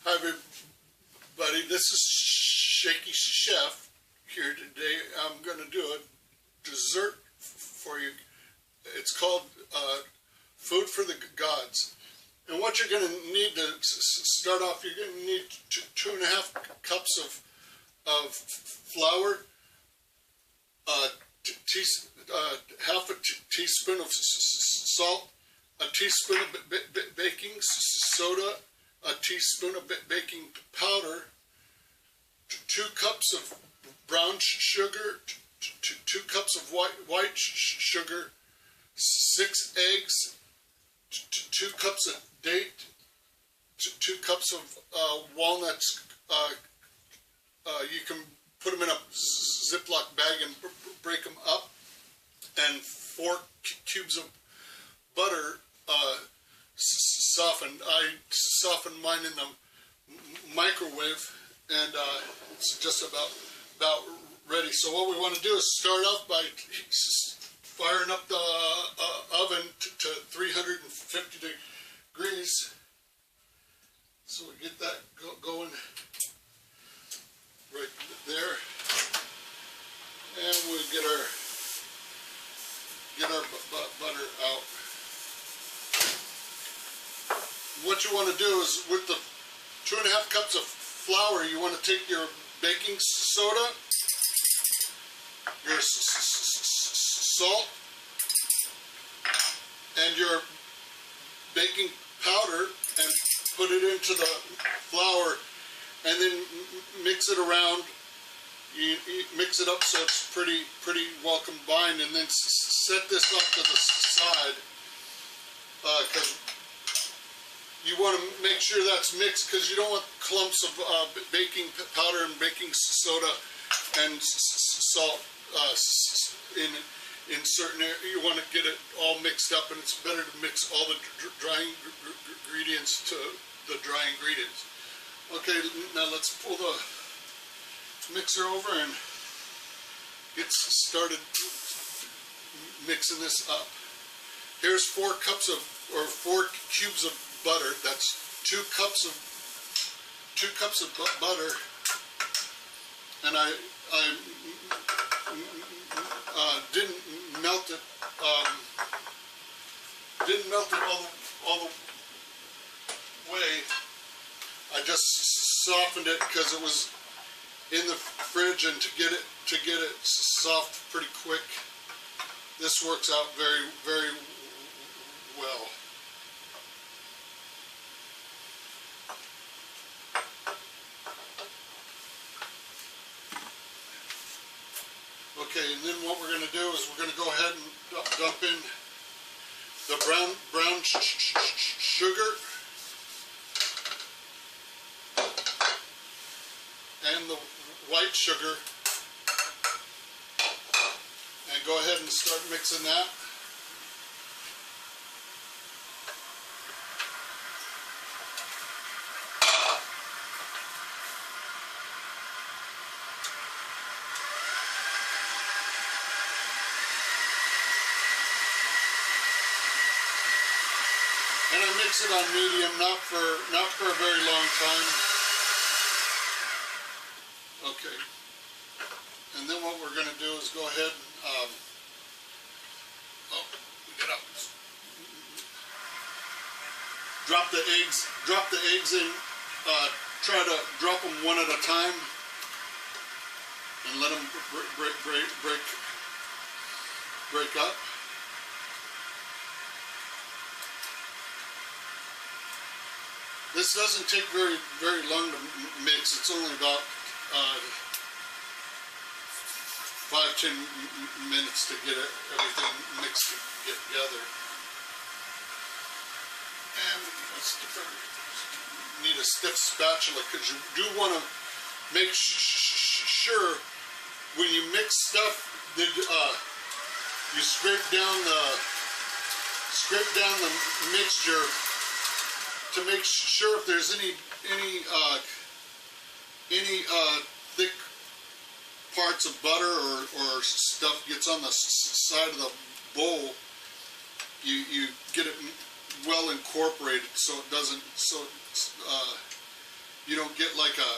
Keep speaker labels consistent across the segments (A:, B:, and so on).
A: Hi everybody, this is Shaky Chef here today. I'm going to do a dessert for you. It's called Food for the Gods. And what you're going to need to start off, you're going to need 2.5 cups of flour, half a teaspoon of salt, a teaspoon of baking soda, a teaspoon of baking powder, 2 cups of brown sugar, 2 cups of white sugar, 6 eggs, 2 cups of date, 2 cups of walnuts. You can put them in a Ziploc bag and break them up, and 4 cubes of butter softened. I softened mine in the microwave, and it's just about ready. So what we want to do is start off by firing up the oven to 350 degrees. So we get that going right there, and we get our butter out. What you want to do is, with the 2.5 cups of flour, you want to take your baking soda, your salt, and your baking powder, and put it into the flour, and then mix it around. You mix it up so it's pretty well combined, and then set this up to the side, because you want to make sure that's mixed, because you don't want clumps of baking powder and baking soda and salt in certain areas. You want to get it all mixed up, and it's better to mix all the dry ingredients to the dry ingredients. Okay, now let's pull the mixer over and get started mixing this up. Here's 4 cubes of butter. That's 2 cups of butter, and I didn't melt it. Didn't melt it all the way. I just softened it because it was in the fridge, and to get it soft pretty quick. This works out very well. Okay, and then what we're going to do is we're going to go ahead and dump in the brown sugar and the white sugar, and go ahead and start mixing that. And I mix it on medium, not for a very long time. Okay. And then what we're going to do is go ahead and drop the eggs in. Try to drop them one at a time, and let them break up. This doesn't take very long to mix. It's only about 5-10 minutes to get everything mixed together. And need a stiff spatula, because you do want to make sure when you mix stuff that you scrape down the mixture to make sure if there's any thick parts of butter or stuff gets on the side of the bowl, you get it well incorporated, so it doesn't, you don't get like a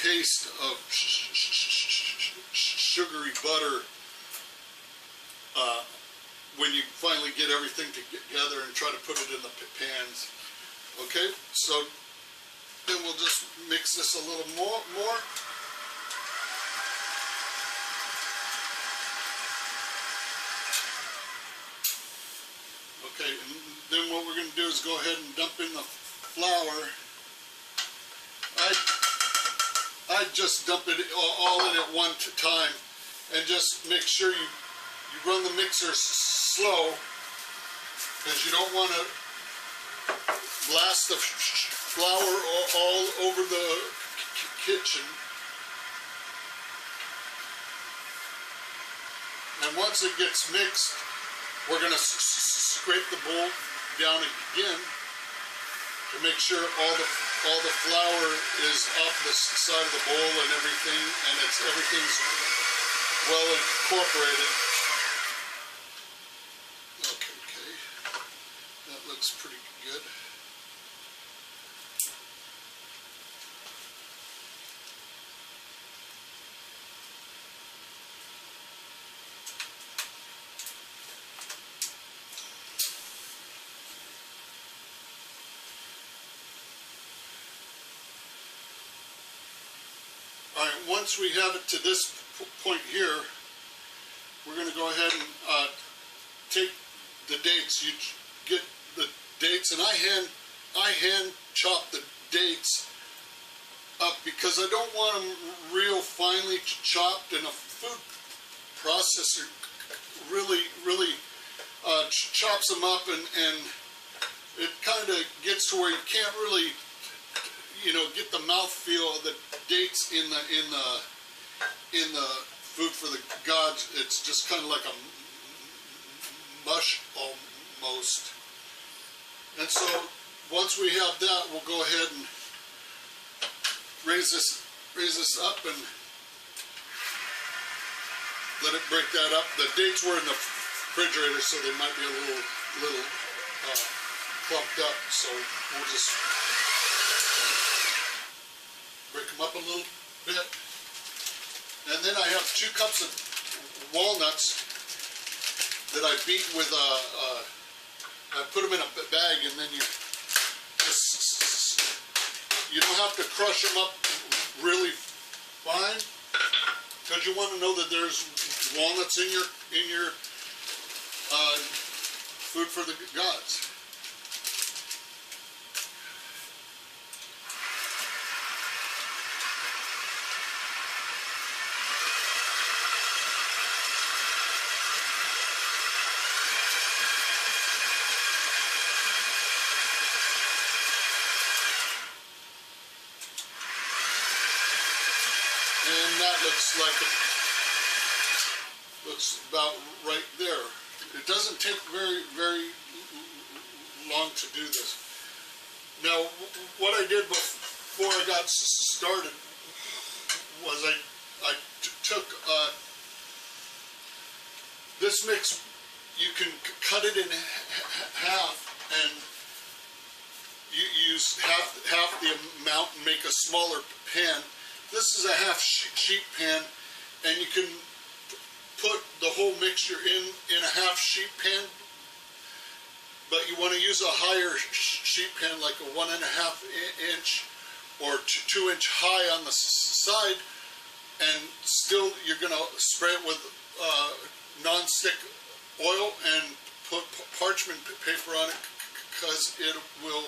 A: paste of sugary butter when you finally get everything together and try to put it in the pans. Okay, so then we'll just mix this a little more. Okay, and then what we're going to do is go ahead and dump in the flour. I just dump it all in at one time, and just make sure you run the mixer slow, because you don't want to blast the flour all over the kitchen. And once it gets mixed, we're going to scrape the bowl down again to make sure all the flour is up the side of the bowl and everything, and everything's well incorporated. Okay, that looks pretty good. Alright, once we have it to this point here, we're going to go ahead and take the dates. You get the dates, and I hand chop the dates up because I don't want them real finely chopped, and a food processor really chops them up, and it kind of gets to where you can't really, get the mouthfeel of the dates in the food for the gods. It's just kind of like a mush almost. And so once we have that, we'll go ahead and raise this up and let it break that up. The dates were in the refrigerator, so they might be a little clumped up. So we'll just break them up a little bit. And then I have 2 cups of walnuts that I beat with I put them in a bag, and then you don't have to crush them up really fine, because you want to know that there's walnuts in your food for the gods. And that looks about right there. It doesn't take very long to do this. Now, what I did before I got started was I took this mix. You can cut it in half, and you use half the amount and make a smaller pan. This is a half sheet pan, and you can put the whole mixture in a half sheet pan, but you want to use a higher sheet pan, like a 1.5 inch or 2 inch high on the side, and still you're going to spray it with non-stick oil and put parchment paper on it, because it will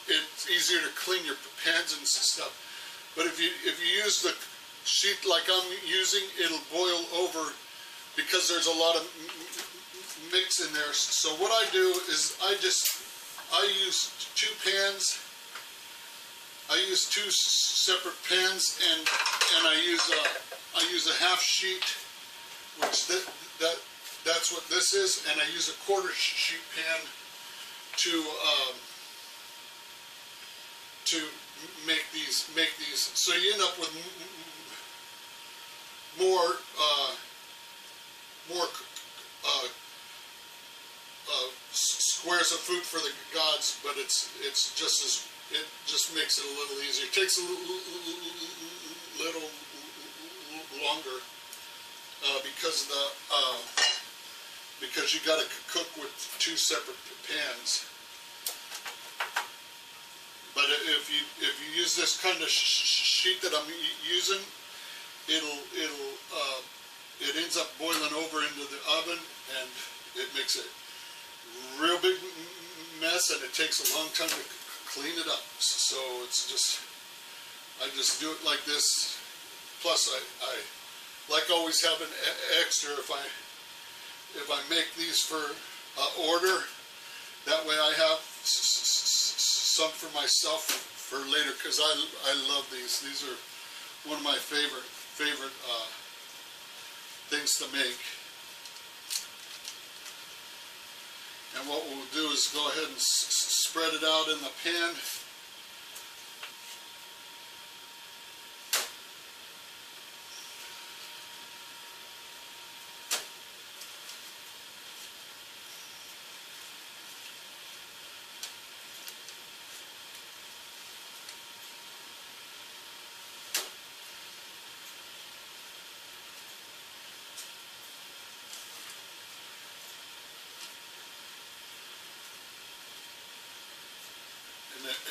A: it's easier to clean your pans and stuff. But if you use the sheet like I'm using, it'll boil over because there's a lot of mix in there. So what I do is I use 2 pans. I use 2 separate pans, and I use a half sheet, which that's what this is, and I use a 1/4 sheet pan to make these. So you end up with more squares of food for the gods, but it just makes it a little easier. It takes a little longer because you got to cook with two separate pans. But if you use this kind of sheet that I'm using, it ends up boiling over into the oven, and it makes a real big mess, and it takes a long time to clean it up. So it's just, I just do it like this. Plus, I like always having extra if I make these for order. That way I have some for myself for later, because I love these. These are one of my favorite things to make. And what we'll do is go ahead and spread it out in the pan.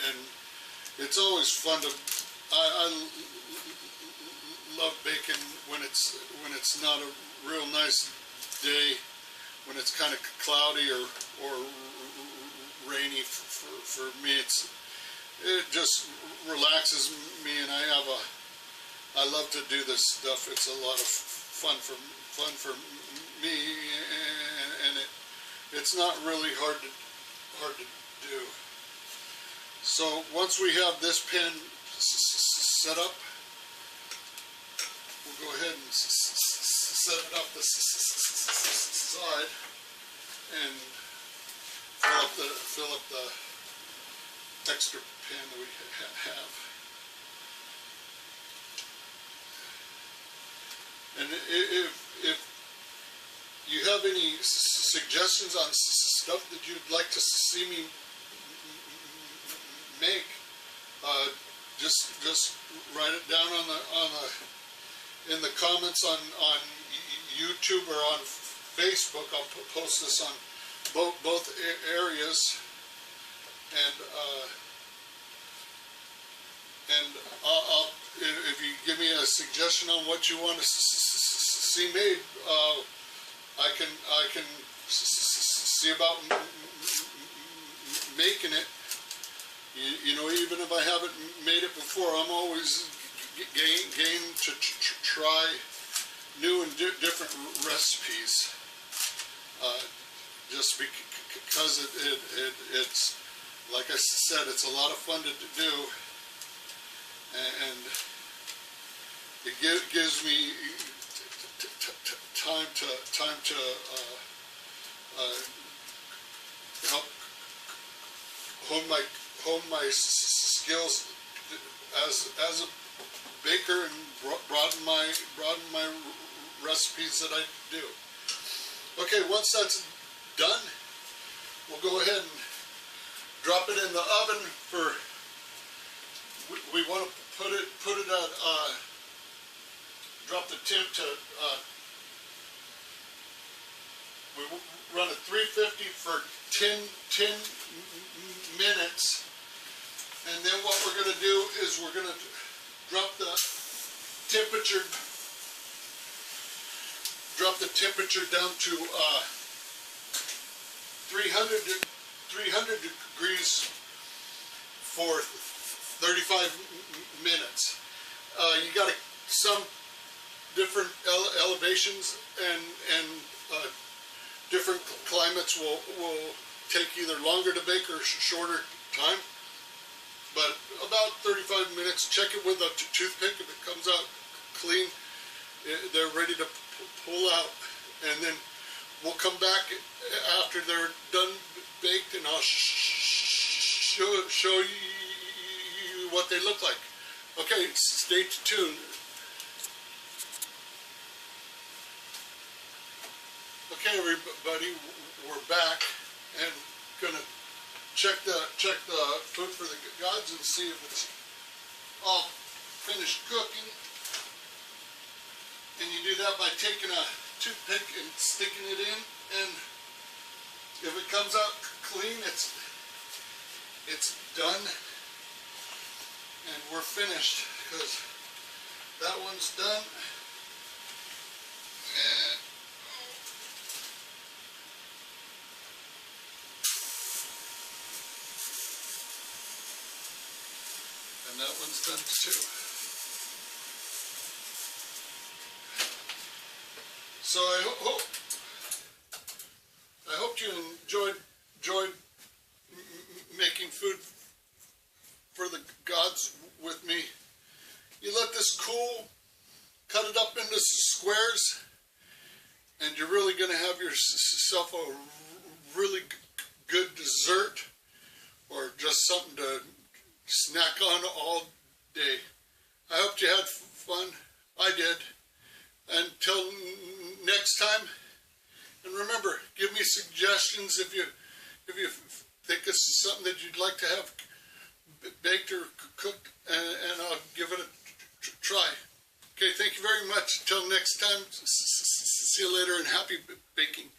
A: And it's always fun to. I love baking when it's not a real nice day, when it's kind of cloudy or rainy. For me, it just relaxes me, and I love to do this stuff. It's a lot of fun for me, and it's not really hard to do. So once we have this pan set up, we'll go ahead and set it up the side and fill up the extra pan that we have. And if you have any suggestions on stuff that you'd like to see me make, just write it down in the comments on YouTube or on Facebook. I'll post this on both areas, and I'll if you give me a suggestion on what you want to see made, I can see about making it. You know, even if I haven't made it before, I'm always game to try new and different recipes. Just because it's, like I said, it's a lot of fun to do, and it gives me time to help hone my skills as a baker and broaden my recipes that I do. Okay, once that's done, we'll go ahead and drop it in the oven for. We want to put it at drop the temp to. We run at 350 for 10 minutes. And then what we're going to do is we're going to drop the temperature down to 300 degrees for 35 minutes. You got some different elevations and different climates will take either longer to bake or shorter time. But about 35 minutes. Check it with a toothpick. If it comes out clean, they're ready to pull out. And then we'll come back after they're done baked, and I'll show you what they look like. Okay, stay tuned. Okay, everybody, we're back, and gonna check the food for the gods and see if it's all finished cooking. And you do that by taking a toothpick and sticking it in, and if it comes out clean, it's done, and we're finished, because that one's done. And that one's done too. So I hope you enjoyed making food for the gods with me. You let this cool, cut it up into squares, and you're really going to have yourself a really good dessert, or just something to snack on all day. I hope you had fun. I did. Until next time, and remember, give me suggestions if you think this is something that you'd like to have baked or cooked, and I'll give it a try. Okay, thank you very much. Until next time, see you later, and happy baking.